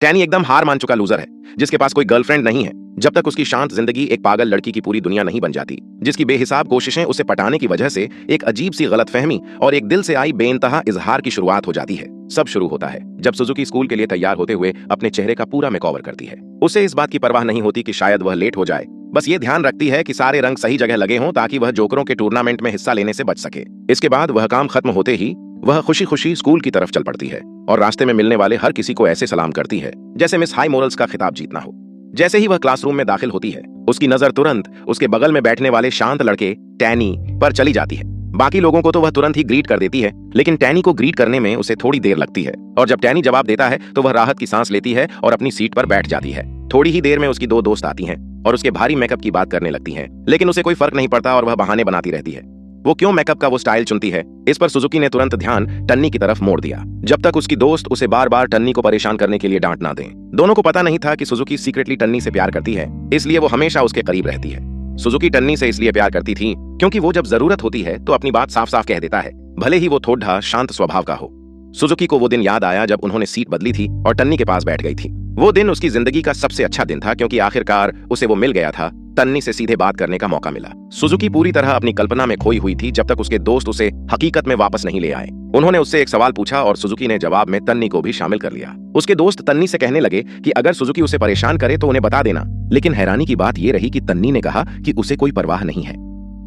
टैनी एकदम हार मान चुका लूजर है, जिसके पास कोई गर्लफ्रेंड नहीं है, जब तक उसकी शांत जिंदगी एक पागल लड़की की पूरी दुनिया नहीं बन जाती, जिसकी बेहिसाब कोशिशें उसे पटाने की वजह से एक अजीब सी गलतफहमी और एक दिल से आई बेइंतहा इजहार की शुरुआत हो जाती है। सब शुरू होता है जब सुजुकी स्कूल के लिए तैयार होते हुए अपने चेहरे का पूरा मेकओवर करती है। उसे इस बात की परवाह नहीं होती कि शायद वह लेट हो जाए, बस ये ध्यान रखती है कि सारे रंग सही जगह लगे हों ताकि वह जोकरों के टूर्नामेंट में हिस्सा लेने से बच सके। इसके बाद वह काम खत्म होते ही वह खुशी खुशी स्कूल की तरफ चल पड़ती है और रास्ते में मिलने वाले हर किसी को ऐसे सलाम करती है जैसे मिस हाई मोरल्स का खिताब जीतना हो। जैसे ही वह क्लासरूम में दाखिल होती है, उसकी नजर तुरंत उसके बगल में बैठने वाले शांत लड़के टैनी पर चली जाती है। बाकी लोगों को तो वह तुरंत ही ग्रीट कर देती है, लेकिन टैनी को ग्रीट करने में उसे थोड़ी देर लगती है और जब टैनी जवाब देता है तो वह राहत की सांस लेती है और अपनी सीट पर बैठ जाती है। थोड़ी ही देर में उसकी दो दोस्त आती हैं और उसके भारी मेकअप की बात करने लगती हैं, लेकिन उसे कोई फर्क नहीं पड़ता और वह बहाने बनाती रहती है। वो क्यों मेकअप का वो स्टाइल चुनती है, इस पर सुजुकी ने तुरंत ध्यान टन्नी की तरफ मोड़ दिया, जब तक उसकी दोस्त उसे बार बार टन्नी को परेशान करने के लिए डांट ना दें। दोनों को पता नहीं था कि सुजुकी सीक्रेटली टन्नी से प्यार करती है, इसलिए वो हमेशा उसके करीब रहती है। सुजुकी टन्नी से इसलिए प्यार करती थी क्योंकि वो जब जरूरत होती है तो अपनी बात साफ साफ कह देता है, भले ही वो थोड़ा शांत स्वभाव का हो। सुजुकी को वो दिन याद आया जब उन्होंने सीट बदली थी और टन्नी के पास बैठ गई थी। वो दिन उसकी जिंदगी का सबसे अच्छा दिन था क्योंकि आखिरकार उसे वो मिल गया था, टन्नी से सीधे बात करने का मौका मिला। सुजुकी पूरी तरह अपनी कल्पना में खोई हुई थी जब तक उसके दोस्त उसे हकीकत में वापस नहीं ले आए। उन्होंने उससे एक सवाल पूछा और सुजुकी ने जवाब में टन्नी को भी शामिल कर लिया। उसके दोस्त टन्नी से कहने लगे कि अगर सुजुकी उसे परेशान करे तो उन्हें बता देना, लेकिन हैरानी की बात यह रही कि टन्नी ने कहा कि उसे कोई परवाह नहीं है।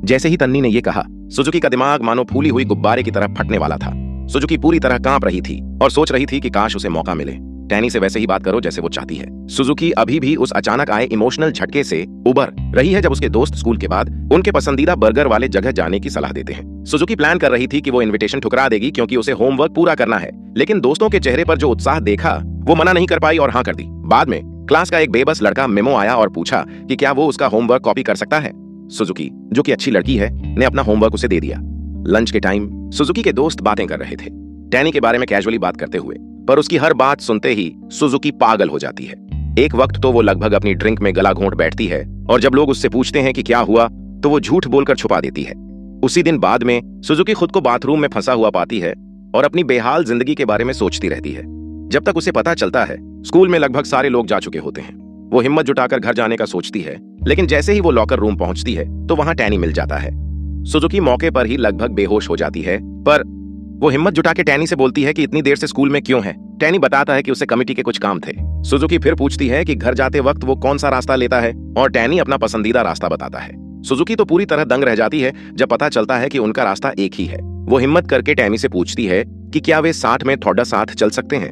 जैसे ही टन्नी ने यह कहा, सुजुकी का दिमाग मानो फूली हुई गुब्बारे की तरह फटने वाला था। सुजुकी पूरी तरह कांप रही थी और सोच रही थी कि काश उसे मौका मिले। टैनी से वैसे ही बात करो जैसे वो चाहती है। सुजुकी अभी भी उस अचानक आए इमोशनल झटके से उबर रही है जब उसके दोस्त स्कूल के बाद उनके पसंदीदा बर्गर वाले जगह जाने की सलाह देते हैं। सुजुकी प्लान कर रही थी कि वो इनविटेशन ठुकरा देगी क्योंकि उसे होमवर्क पूरा करना है, लेकिन दोस्तों के चेहरे पर जो उत्साह देखा वो मना नहीं कर पाई और हाँ कर दी। बाद में क्लास का एक बेबस लड़का मेमो आया और पूछा कि क्या वो उसका होमवर्क कॉपी कर सकता है। सुजुकी, जो कि अच्छी लड़की है, ने अपना होमवर्क उसे दे दिया। लंच के टाइम सुजुकी के दोस्त बातें कर रहे थे, टैनी के बारे में कैजुअली बात करते हुए, पर उसकी हर बात सुनते ही सुजुकी पागल हो जाती है। एक वक्त तो वो लगभग अपनी ड्रिंक में गला घोंट बैठती है और जब लोग उससे पूछते हैं कि क्या हुआ तो वो झूठ बोलकर छुपा देती है। उसी दिन बाद में सुजुकी खुद को बाथरूम में फंसा हुआ पाती है और अपनी बेहाल जिंदगी के बारे में सोचती रहती है। जब तक उसे पता चलता है स्कूल में लगभग सारे लोग जा चुके होते हैं। वो हिम्मत जुटाकर घर जाने का सोचती है, लेकिन जैसे ही वो लॉकर रूम पहुंचती है तो वहां टैनी मिल जाता है। सुजुकी मौके पर ही लगभग बेहोश हो जाती है, पर वो हिम्मत जुटा के टैनी से बोलती है कि इतनी देर से स्कूल में क्यों है। टैनी बताता है कि उसे कमिटी के कुछ काम थे। सुजुकी फिर पूछती है कि घर जाते वक्त वो कौन सा रास्ता लेता है और टैनी अपना पसंदीदा रास्ता बताता है। सुजुकी तो पूरी तरह दंग रह जाती है जब पता चलता है कि उनका रास्ता एक ही है। वो हिम्मत करके टैनी से पूछती है कि क्या वे साथ में थोड़ा साथ चल सकते हैं।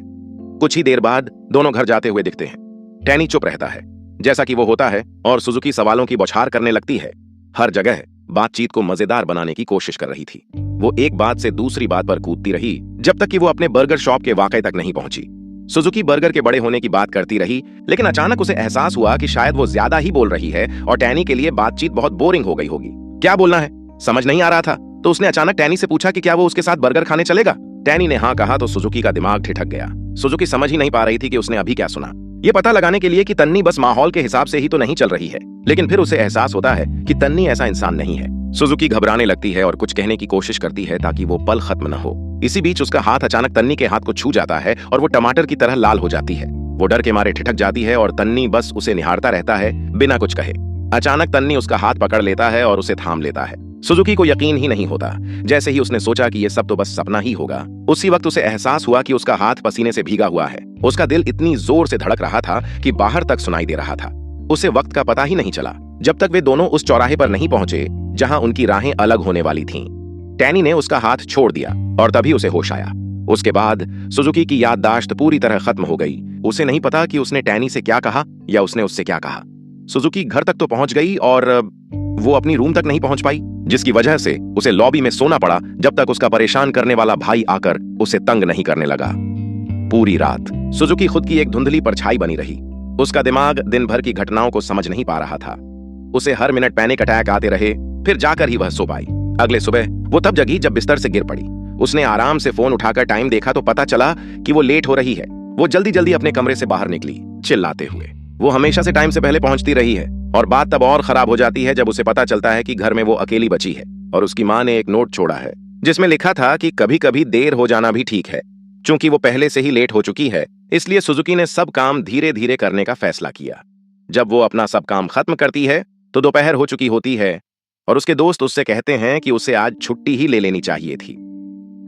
कुछ ही देर बाद दोनों घर जाते हुए दिखते हैं। टैनी चुप रहता है जैसा कि वो होता है और सुजुकी सवालों की बौछार करने लगती है। हर जगह बातचीत को मजेदार बनाने की कोशिश कर रही थी। वो एक बात से दूसरी बात पर कूदती रही जब तक कि वो अपने बर्गर शॉप के वाकये तक नहीं पहुंची। सुजुकी बर्गर के बड़े होने की बात करती रही, लेकिन अचानक उसे एहसास हुआ कि शायद वो ज्यादा ही बोल रही है और टैनी के लिए बातचीत बहुत बोरिंग हो गई होगी। क्या बोलना है समझ नहीं आ रहा था, तो उसने अचानक टैनी से पूछा कि क्या वो उसके साथ बर्गर खाने चलेगा। टैनी ने हाँ कहा तो सुजुकी का दिमाग ठिठक गया। सुजुकी समझ ही नहीं पा रही थी कि उसने अभी क्या सुना। ये पता लगाने के लिए कि तन्नी बस माहौल के हिसाब से ही तो नहीं चल रही है, लेकिन फिर उसे एहसास होता है कि तन्नी ऐसा इंसान नहीं है। सुजुकी घबराने लगती है और कुछ कहने की कोशिश करती है ताकि वो पल खत्म न हो। इसी बीच उसका हाथ अचानक तन्नी के हाथ को छू जाता है और वो टमाटर की तरह लाल हो जाती है। वो डर के मारे ठिठक जाती है और तन्नी बस उसे निहारता रहता है बिना कुछ कहे। अचानक तन्नी उसका हाथ पकड़ लेता है और उसे थाम लेता है। सुजुकी को यकीन ही नहीं होता। जैसे ही उसने सोचा कि ये सब तो बस सपना ही होगा, उसी वक्त उसे एहसास हुआ कि उसका हाथ पसीने से भीगा हुआ है। उसका दिल इतनी जोर से धड़क रहा था कि बाहर तक सुनाई दे रहा था। उसे वक्त का पता ही नहीं चला जब तक वे दोनों उस चौराहे पर नहीं पहुंचे जहां उनकी राहें अलग होने वाली थीं। टैनी ने उसका हाथ छोड़ दिया और तभी उसे होश आया। उसके बाद सुजुकी की याददाश्त पूरी तरह खत्म हो गई। उसे नहीं पता कि उसने टैनी से क्या कहा या उसने उससे क्या कहा। सुजुकी घर तक तो पहुंच गई और वो अपनी रूम तक नहीं पहुंच पाई, जिसकी वजह से उसे लॉबी में सोना पड़ा जब तक उसका परेशान करने वाला भाई आकर उसे तंग नहीं करने लगा। पूरी रात सुजुकी खुद की एक धुंधली परछाई बनी रही। उसका दिमाग दिन भर की घटनाओं को समझ नहीं पा रहा था। उसे हर मिनट पैनिक अटैक आते रहे, फिर जाकर ही वह सो पाई। अगले सुबह वो तब जगी जब बिस्तर से गिर पड़ी। उसने आराम से फोन उठाकर टाइम देखा तो पता चला कि वो लेट हो रही है। वो जल्दी जल्दी अपने कमरे से बाहर निकली चिल्लाते हुए। वो हमेशा से टाइम से पहले पहुंचती रही है और बात तब और खराब हो जाती है जब उसे पता चलता है कि घर में वो अकेली बची है और उसकी माँ ने एक नोट छोड़ा है जिसमें लिखा था कि कभी कभी देर हो जाना भी ठीक है। चूंकि वो पहले से ही लेट हो चुकी है, इसलिए सुजुकी ने सब काम धीरे धीरे करने का फैसला किया। जब वो अपना सब काम खत्म करती है तो दोपहर हो चुकी होती है और उसके दोस्त उससे कहते हैं कि उसे आज छुट्टी ही ले लेनी चाहिए थी।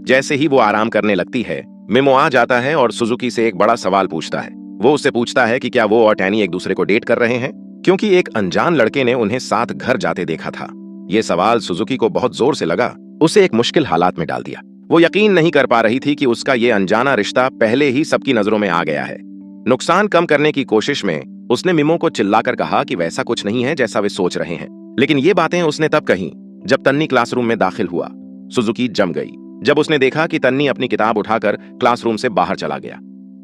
जैसे ही वो आराम करने लगती है, मिमो आ जाता है और सुजुकी से एक बड़ा सवाल पूछता है। वो उससे पूछता है कि क्या वो और टैनी एक दूसरे को डेट कर रहे हैं, क्योंकि एक अनजान लड़के ने उन्हें साथ घर जाते देखा था। ये सवाल सुजुकी को बहुत जोर से लगा, उसे एक मुश्किल हालात में डाल दिया। वो यकीन नहीं कर पा रही थी कि उसका ये अनजाना रिश्ता पहले ही सबकी नजरों में आ गया है। नुकसान कम करने की कोशिश में उसने मिमो को चिल्लाकर कहा कि वैसा कुछ नहीं है जैसा वे सोच रहे हैं। लेकिन ये बातें उसने तब कही जब तन्नी क्लासरूम में दाखिल हुआ। सुजुकी जम गई जब उसने देखा कि तन्नी अपनी किताब उठाकर क्लासरूम से बाहर चला गया।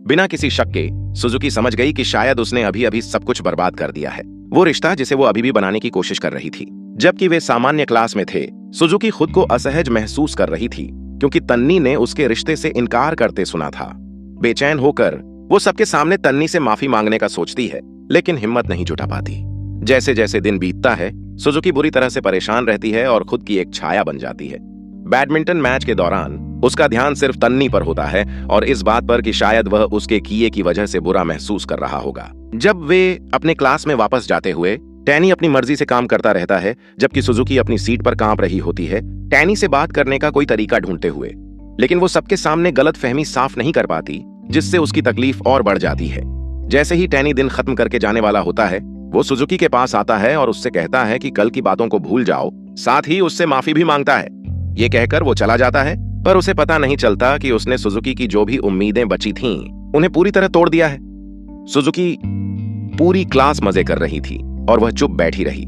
बिना किसी शक के सुजुकी समझ गई कि शायद उसने अभी अभी सब कुछ बर्बाद कर दिया है, वो रिश्ता जिसे वो अभी भी बनाने की कोशिश कर रही थी। जबकि वे सामान्य क्लास में थे, सुजुकी खुद को असहज महसूस कर रही थी क्योंकि तन्नी ने उसके रिश्ते से इनकार करते सुना था। बेचैन होकर वो सबके सामने तन्नी से माफी मांगने का सोचती है, लेकिन हिम्मत नहीं जुटा पाती। जैसे जैसे दिन बीतता है, सुजुकी बुरी तरह से परेशान रहती है और खुद की एक छाया बन जाती है। बैडमिंटन मैच के दौरान उसका ध्यान सिर्फ तन्नी पर होता है और इस बात पर कि शायद वह उसके किए की वजह से बुरा महसूस कर रहा होगा। जब वे अपने क्लास में वापस जाते हुए, टैनी अपनी मर्जी से काम करता रहता है जबकि सुजुकी अपनी सीट पर कांप रही होती है, टैनी से बात करने का कोई तरीका ढूंढते हुए। लेकिन वो सबके सामने गलतफहमी साफ नहीं कर पाती, जिससे उसकी तकलीफ और बढ़ जाती है। जैसे ही टैनी दिन खत्म करके जाने वाला होता है, वो सुजुकी के पास आता है और उससे कहता है कि कल की बातों को भूल जाओ, साथ ही उससे माफी भी मांगता है। ये कहकर वो चला जाता है, पर उसे पता नहीं चलता कि उसने सुजुकी की जो भी उम्मीदें बची थीं, उन्हें पूरी तरह तोड़ दिया है। सुजुकी पूरी क्लास मजे कर रही थी और वह चुप बैठी रही।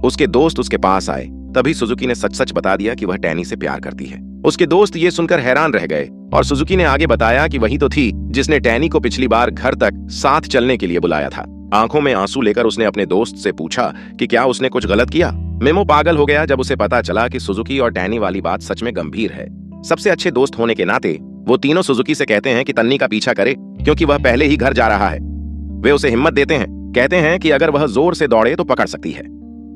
उसके दोस्त उसके पास आए, तभी सुजुकी ने सच सच बता दिया कि वह टैनी से प्यार करती है। उसके दोस्त ये सुनकर हैरान रह गए और सुजुकी ने आगे बताया कि वही तो थी जिसने टैनी को पिछली बार घर तक साथ चलने के लिए बुलाया था। आंखों में आंसू लेकर उसने अपने दोस्त से पूछा कि क्या उसने कुछ गलत किया। मेमो पागल हो गया जब उसे पता चला कि सुजुकी और टैनी वाली बात सच में गंभीर है। सबसे अच्छे दोस्त होने के नाते वो तीनों सुजुकी से कहते हैं कि तन्नी का पीछा करे क्योंकि वह पहले ही घर जा रहा है। वे उसे हिम्मत देते हैं, कहते हैं कि अगर वह जोर से दौड़े तो पकड़ सकती है।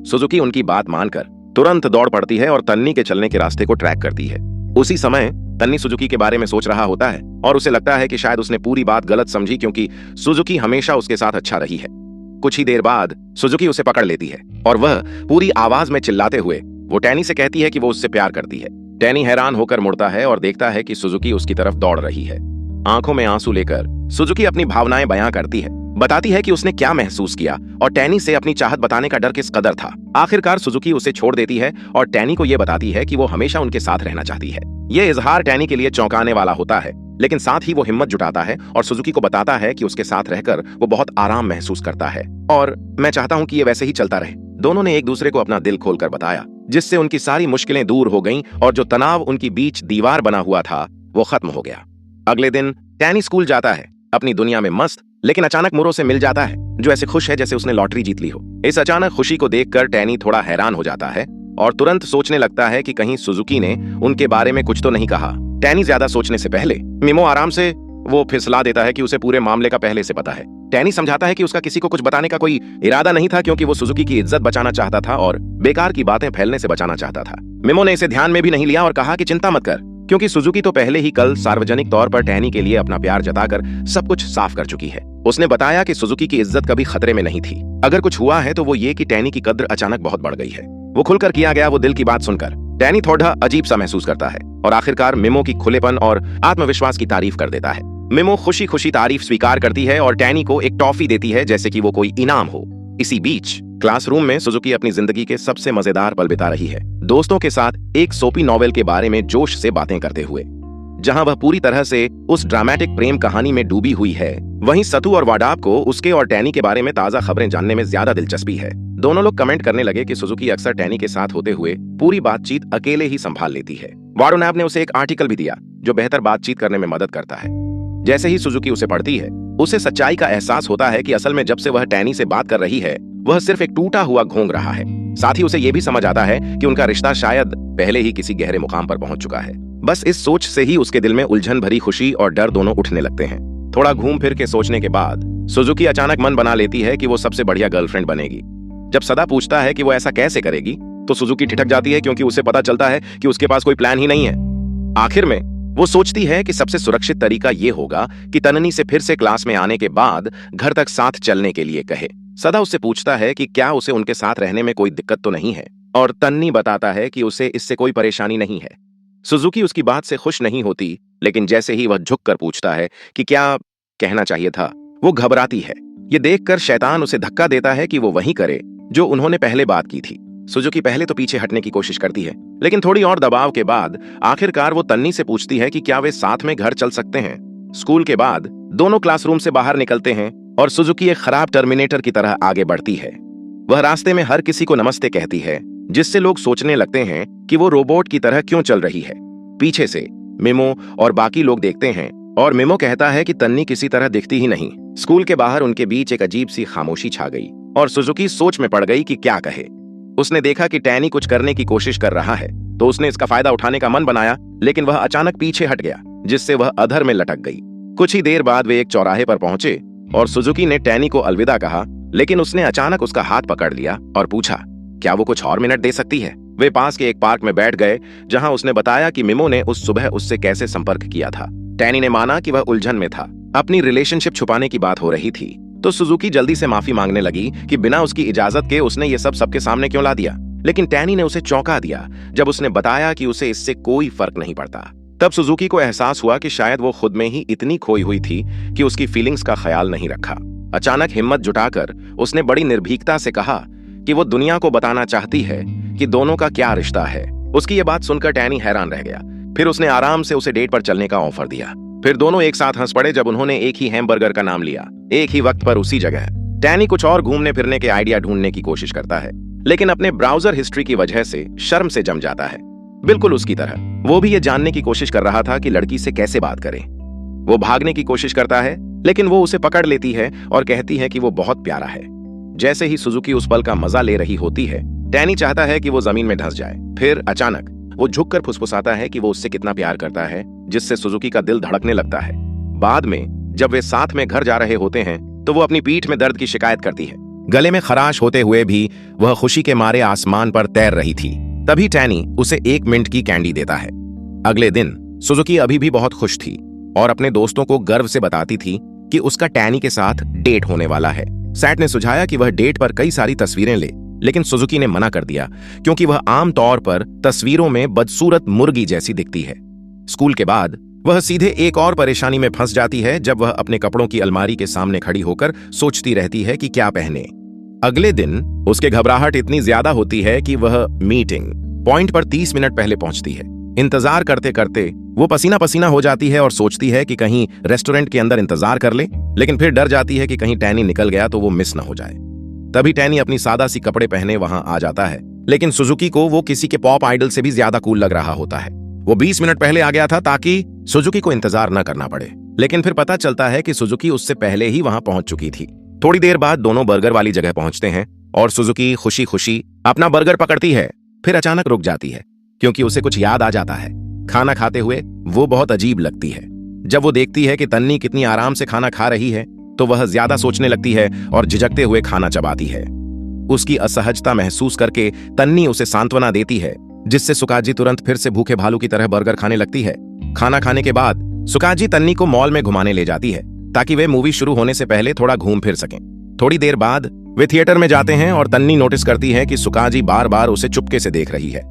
सुजुकी उनकी बात मानकर तुरंत दौड़ पड़ती है और तन्नी के चलने के रास्ते को ट्रैक करती है। उसी समय तन्नी सुजुकी के बारे में सोच रहा होता है और उसे लगता है कि शायद उसने पूरी बात गलत समझी क्योंकि सुजुकी हमेशा उसके साथ अच्छा रही है। कुछ ही देर बाद सुजुकी उसे पकड़ लेती है और वह पूरी आवाज में चिल्लाते हुए वो टैनी से कहती है कि वो उससे प्यार करती है। टैनी हैरान होकर मुड़ता है और देखता है कि सुजुकी उसकी तरफ दौड़ रही है। आंखों में आंसू लेकर सुजुकी अपनी भावनाएं बयां करती है, बताती है कि उसने क्या महसूस किया और टैनी से अपनी चाहत बताने का डर किस कदर था। आखिरकार सुजुकी उसे छोड़ देती है और टैनी को यह बताती है कि वो हमेशा उनके साथ रहना चाहती है। यह इजहार टैनी के लिए चौंकाने वाला होता है, लेकिन साथ ही वो हिम्मत जुटाता है और सुजुकी को बताता है कि उसके साथ रहकर वो बहुत आराम महसूस करता है और मैं चाहता हूं कि ये वैसे ही चलता रहे। दोनों ने एक दूसरे को अपना दिल खोलकर बताया, जिससे उनकी सारी मुश्किलें दूर हो गईं और जो तनाव उनकी बीच दीवार बना हुआ था वो खत्म हो गया। अगले दिन टैनी स्कूल जाता है, अपनी दुनिया में मस्त, लेकिन अचानक मुरो से मिल जाता है जो ऐसे खुश है जैसे उसने लॉटरी जीत ली हो। इस अचानक खुशी को देखकर टैनी थोड़ा हैरान हो जाता है और तुरंत सोचने लगता है कि कहीं सुजुकी ने उनके बारे में कुछ तो नहीं कहा। टैनी ज्यादा सोचने से पहले मिमो आराम से वो फिसला देता है कि उसे पूरे मामले का पहले से पता है। टैनी समझाता है कि उसका किसी को कुछ बताने का कोई इरादा नहीं था क्योंकि वो सुजुकी की इज्जत बचाना चाहता था और बेकार की बातें फैलने से बचाना चाहता था। मिमो ने इसे ध्यान में भी नहीं लिया और कहा कि चिंता मत कर, क्योंकि सुजुकी तो पहले ही कल सार्वजनिक तौर पर टैनी के लिए अपना प्यार जताकर सब कुछ साफ कर चुकी है। उसने बताया कि सुजुकी की इज्जत कभी खतरे में नहीं थी। अगर कुछ हुआ है तो वो ये कि टैनी की कद्र अचानक बहुत बढ़ गई है। वो खुलकर किया गया वो दिल की बात सुनकर टैनी थोड़ा अजीब सा महसूस करता है और आखिरकार मिमो की खुलेपन और आत्मविश्वास की तारीफ कर देता है। मिमो खुशी खुशी तारीफ स्वीकार करती है और टैनी को एक टॉफी देती है जैसे कि वो कोई इनाम हो। इसी बीच क्लासरूम में सुजुकी अपनी जिंदगी के सबसे मजेदार पल बिता रही है, दोस्तों के साथ एक सोपी नॉवेल के बारे में जोश से बातें करते हुए। जहां वह पूरी तरह से उस ड्रामेटिक प्रेम कहानी में डूबी हुई है, वहीं सतु और वाडाब को उसके और टैनी के बारे में ताजा खबरें जानने में ज्यादा दिलचस्पी है। दोनों लोग कमेंट करने लगे कि सुजुकी अक्सर टैनी के साथ होते हुए पूरी बातचीत अकेले ही संभाल लेती है। वाडोनैब ने उसे एक आर्टिकल भी दिया जो बेहतर बातचीत करने में मदद करता है। जैसे ही सुजुकी उसे पढ़ती है, उसे सच्चाई का एहसास होता है कि असल में जब से वह टैनी से बात कर रही है, वह सिर्फ एक टूटा हुआ घोंग रहा है। साथ ही उसे यह भी समझ आता है कि उनका रिश्ता शायद पहले ही किसी गहरे मुकाम पर पहुंच चुका है। बस इस सोच से ही उसके दिल में उलझन भरी खुशी और डर दोनों उठने लगते हैं। थोड़ा घूम फिर के सोचने के बाद सुजुकी अचानक मन बना लेती है कि वो सबसे बढ़िया गर्लफ्रेंड बनेगी। जब सदा पूछता है कि वो ऐसा कैसे करेगी, तो सुजुकी ठिठक जाती है क्योंकि उसे पता चलता है कि उसके पास कोई प्लान ही नहीं है। आखिर में वो सोचती है कि सबसे सुरक्षित तरीका ये होगा कि तन्नी से फिर से क्लास में आने के बाद घर तक साथ चलने के लिए कहे। सदा उससे पूछता है कि क्या उसे उनके साथ रहने में कोई दिक्कत तो नहीं है, और तन्नी बताता है कि उसे इससे कोई परेशानी नहीं है। सुजुकी उसकी बात से खुश नहीं होती, लेकिन जैसे ही वह झुककर पूछता है कि क्या कहना चाहिए था, वो घबराती है। ये देखकर शैतान उसे धक्का देता है कि वो वही करे जो उन्होंने पहले बात की थी। सुजुकी पहले तो पीछे हटने की कोशिश करती है, लेकिन थोड़ी और दबाव के बाद आखिरकार वो तन्नी से पूछती है कि क्या वे साथ में घर चल सकते हैं। स्कूल के बाद दोनों क्लासरूम से बाहर निकलते हैं और सुजुकी एक खराब टर्मिनेटर की तरह आगे बढ़ती है। वह रास्ते में हर किसी को नमस्ते कहती है, जिससे लोग सोचने लगते हैं कि वो रोबोट की तरह क्यों चल रही है। पीछे से मिमो और बाकी लोग देखते हैं और मिमो कहता है कि तन्नी किसी तरह दिखती ही नहीं। स्कूल के बाहर उनके बीच एक अजीब सी खामोशी छा गई और सुजुकी सोच में पड़ गई कि क्या कहे। उसने देखा कि टैनी कुछ करने की कोशिश कर रहा है, तो उसने इसका फायदा उठाने का मन बनाया, लेकिन वह अचानक पीछे हट गया, जिससे वह अधर में लटक गई। कुछ ही देर बाद वे एक चौराहे पर पहुंचे और सुजुकी ने टैनी को अलविदा कहा, लेकिन उसने अचानक उसका हाथ पकड़ लिया और पूछा क्या वो कुछ और मिनट दे सकती है। वे पास के एक पार्क में बैठ गए, जहां उसने बताया कि मिमो ने उस सुबह उससे कैसे संपर्क किया था। टैनी ने माना कि वह उलझन में था, अपनी रिलेशनशिप छुपाने की बात हो रही थी, तो सुजुकी जल्दी से माफी मांगने लगी कि बिना उसकी इजाजत के उसने ये सब सबके सामने क्यों ला दिया। लेकिन टैनी ने उसे चौंका दिया जब उसने बताया कि उसे इससे कोई फर्क नहीं पड़ता। तब सुजुकी को एहसास हुआ कि शायद वो खुद में ही इतनी खोई हुई थी कि उसकी फीलिंग्स का ख्याल नहीं रखा। अचानक हिम्मत जुटाकर उसने बड़ी निर्भीकता से कहा कि वो दुनिया को बताना चाहती है कि दोनों का क्या रिश्ता है। उसकी ये बात सुनकर टैनी हैरान रह गया। फिर उसने आराम से उसे डेट पर चलने का ऑफर दिया। फिर दोनों एक साथ हंस पड़े जब उन्होंने एक ही हैमबर्गर का नाम लिया, एक ही वक्त पर उसी जगह। टैनी कुछ और घूमने फिरने के आइडिया ढूंढने की कोशिश करता है, लेकिन अपने ब्राउजर हिस्ट्री की वजह से शर्म से जम जाता है, बिल्कुल उसकी तरह। वो भी ये जानने की कोशिश कर रहा था कि लड़की से कैसे बात करें। वो भागने की कोशिश करता है, लेकिन वो उसे पकड़ लेती है और कहती है कि वो बहुत प्यारा है। जैसे ही सुजुकी उस पल का मजा ले रही होती है, टैनी चाहता है कि वो जमीन में धंस जाए। फिर अचानक वो झुककर फुसफुसाता है कि वो उससे कितना प्यार करता है, जिससे सुजुकी का दिल धड़कने लगता है। बाद में जब वे साथ में घर जा रहे होते हैं, तो वो अपनी पीठ में दर्द की शिकायत करती है। गले में खराश होते हुए भी वह खुशी के मारे आसमान पर तैर रही थी। तभी टैनी उसे 1 मिनट की कैंडी देता है। अगले दिन सुजुकी अभी भी बहुत खुश थी और अपने दोस्तों को गर्व से बताती थी कि उसका टैनी के साथ डेट होने वाला है। सैट ने सुझाया कि वह डेट पर कई सारी तस्वीरें ले, लेकिन सुजुकी ने मना कर दिया क्योंकि वह आम तौर पर तस्वीरों में बदसूरत मुर्गी जैसी दिखती है। स्कूल के बाद वह सीधे एक और परेशानी में फंस जाती है जब वह अपने कपड़ों की अलमारी के सामने खड़ी होकर सोचती रहती है कि क्या पहने। अगले दिन उसके घबराहट इतनी ज्यादा होती है कि वह मीटिंग पॉइंट पर 30 मिनट पहले पहुंचती है। इंतजार करते करते वो पसीना पसीना हो जाती है और सोचती है कि कहीं रेस्टोरेंट के अंदर इंतजार कर ले, लेकिन फिर डर जाती है कि कहीं टैनी निकल गया तो वो मिस ना हो जाए। तभी टैनी अपनी सादा सी कपड़े पहने वहां आ जाता है, लेकिन सुजुकी को वो किसी के पॉप आइडल से भी ज्यादा कूल लग रहा होता है। वो 20 मिनट पहले आ गया था ताकि सुजुकी को इंतजार न करना पड़े, लेकिन फिर पता चलता है कि सुजुकी उससे पहले ही वहां पहुंच चुकी थी। थोड़ी देर बाद दोनों बर्गर वाली जगह पहुंचते हैं और सुजुकी खुशी खुशी अपना बर्गर पकड़ती है। फिर अचानक रुक जाती है क्योंकि उसे कुछ याद आ जाता है। खाना खाते हुए वो बहुत अजीब लगती है। जब वो देखती है कि तन्नी कितनी आराम से खाना खा रही है, तो वह ज्यादा सोचने लगती है और झिझकते हुए खाना चबाती है। उसकी असहजता महसूस करके तन्नी उसे सांत्वना देती है, जिससे सुकाजी तुरंत फिर से भूखे भालू की तरह बर्गर खाने लगती है। खाना खाने के बाद सुकाजी तन्नी को मॉल में घुमाने ले जाती है ताकि वे मूवी शुरू होने से पहले थोड़ा घूम फिर सकें। थोड़ी देर बाद वे थिएटर में जाते हैं और तन्नी नोटिस करती है कि सुकाजी बार बार उसे चुपके से देख रही है।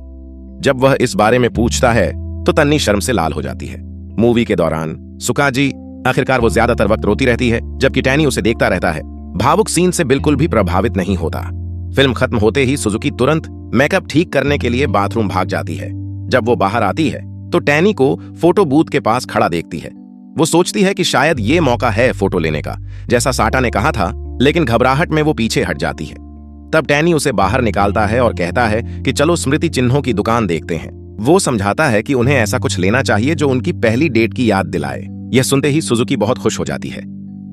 जब वह इस बारे में पूछता है तो तन्नी शर्म से लाल हो जाती है। मूवी के दौरान सुकाजी आखिरकार वो ज्यादातर वक्त रोती रहती है, जबकि टैनी उसे देखता रहता है। भावुक सीन से बिल्कुल भी प्रभावित नहीं होता। फिल्म खत्म होते ही सुजुकी तुरंत मेकअप ठीक करने के लिए बाथरूम भाग जाती है। जब वो बाहर आती है तो टैनी को फोटो बूथ के पास खड़ा देखती है। वो सोचती है कि शायद ये मौका है फोटो लेने का, जैसा साटा ने कहा था, लेकिन घबराहट में वो पीछे हट जाती है। तब टैनी उसे बाहर निकालता है और कहता है कि चलो स्मृति चिन्हों की दुकान देखते हैं। वो समझाता है कि उन्हें ऐसा कुछ लेना चाहिए जो उनकी पहली डेट की याद दिलाए। यह सुनते ही सुजुकी बहुत खुश हो जाती है।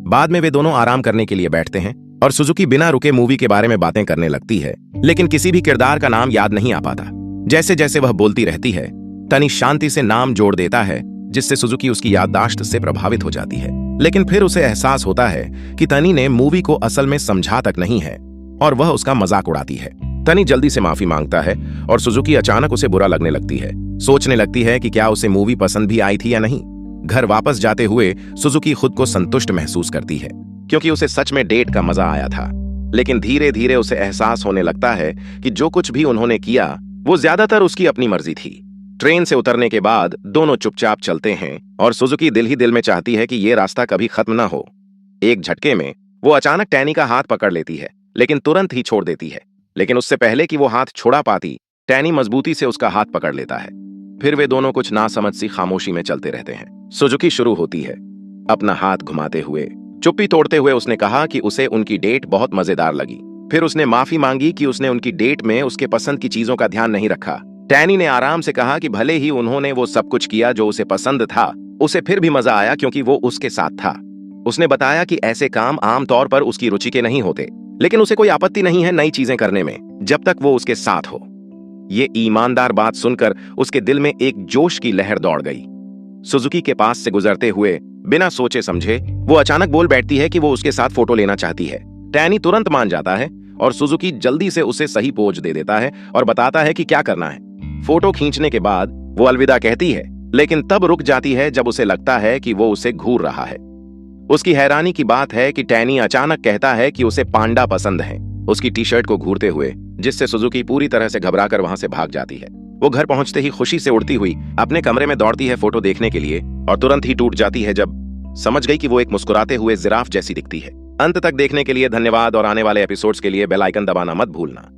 बाद में वे दोनों आराम करने के लिए बैठते हैं और सुजुकी बिना रुके मूवी के बारे में बातें करने लगती है, लेकिन किसी भी किरदार का नाम याद नहीं आ पाता। जैसे जैसे वह बोलती रहती है, तनी शांति से नाम जोड़ देता है, जिससे सुजुकी उसकी याददाश्त से प्रभावित हो जाती है। लेकिन फिर उसे एहसास होता है कि तनी ने मूवी को असल में समझा तक नहीं है और वह उसका मजाक उड़ाती है। टैनी जल्दी से माफी मांगता है और सुजुकी अचानक उसे बुरा लगने लगती है। सोचने लगती है कि क्या उसे मूवी पसंद भी आई थी या नहीं। घर वापस जाते हुए सुजुकी खुद को संतुष्ट महसूस करती है क्योंकि उसे सच में डेट का मजा आया था। लेकिन धीरे धीरे उसे एहसास होने लगता है कि जो कुछ भी उन्होंने किया वो ज्यादातर उसकी अपनी मर्जी थी। ट्रेन से उतरने के बाद दोनों चुपचाप चलते हैं और सुजुकी दिल ही दिल में चाहती है कि ये रास्ता कभी खत्म ना हो। एक झटके में वो अचानक टैनी का हाथ पकड़ लेती है लेकिन तुरंत ही छोड़ देती है। लेकिन उससे पहले कि वो हाथ छुड़ा पाती, टैनी मजबूती से उसका हाथ पकड़ लेता है। फिर वे दोनों कुछ नासमझ सी खामोशी में चलते रहते हैं। सुजुकी शुरू होती है अपना हाथ घुमाते हुए। चुप्पी तोड़ते हुए उसने कहा कि उसे उनकी डेट बहुत मजेदार लगी। फिर उसने माफी मांगी कि उसने उनकी डेट में उसके पसंद की चीजों का ध्यान नहीं रखा। टैनी ने आराम से कहा कि भले ही उन्होंने वो सब कुछ किया जो उसे पसंद था, उसे फिर भी मजा आया क्योंकि वो उसके साथ था। उसने बताया कि ऐसे काम आमतौर पर उसकी रुचि के नहीं होते, लेकिन उसे कोई आपत्ति नहीं है नई चीजें करने में, जब तक वो उसके साथ हो। ये ईमानदार बात सुनकर उसके दिल में एक जोश की लहर दौड़ गई। सुजुकी के पास से गुजरते हुए बिना सोचे समझे वो अचानक बोल बैठती है कि वो उसके साथ फोटो लेना चाहती है। टैनी तुरंत मान जाता है और सुजुकी जल्दी से उसे सही पोज दे देता है और बताता है कि क्या करना है। फोटो खींचने के बाद वो अलविदा कहती है, लेकिन तब रुक जाती है जब उसे लगता है कि वो उसे घूर रहा है। उसकी हैरानी की बात है कि टैनी अचानक कहता है कि उसे पांडा पसंद है, उसकी टी शर्ट को घूरते हुए, जिससे सुजुकी पूरी तरह से घबराकर वहां से भाग जाती है। वो घर पहुंचते ही खुशी से उड़ती हुई अपने कमरे में दौड़ती है फोटो देखने के लिए और तुरंत ही टूट जाती है जब समझ गई कि वो एक मुस्कुराते हुए जिराफ जैसी दिखती है। अंत तक देखने के लिए धन्यवाद और आने वाले एपिसोड्स के लिए बेल आइकन दबाना मत भूलना।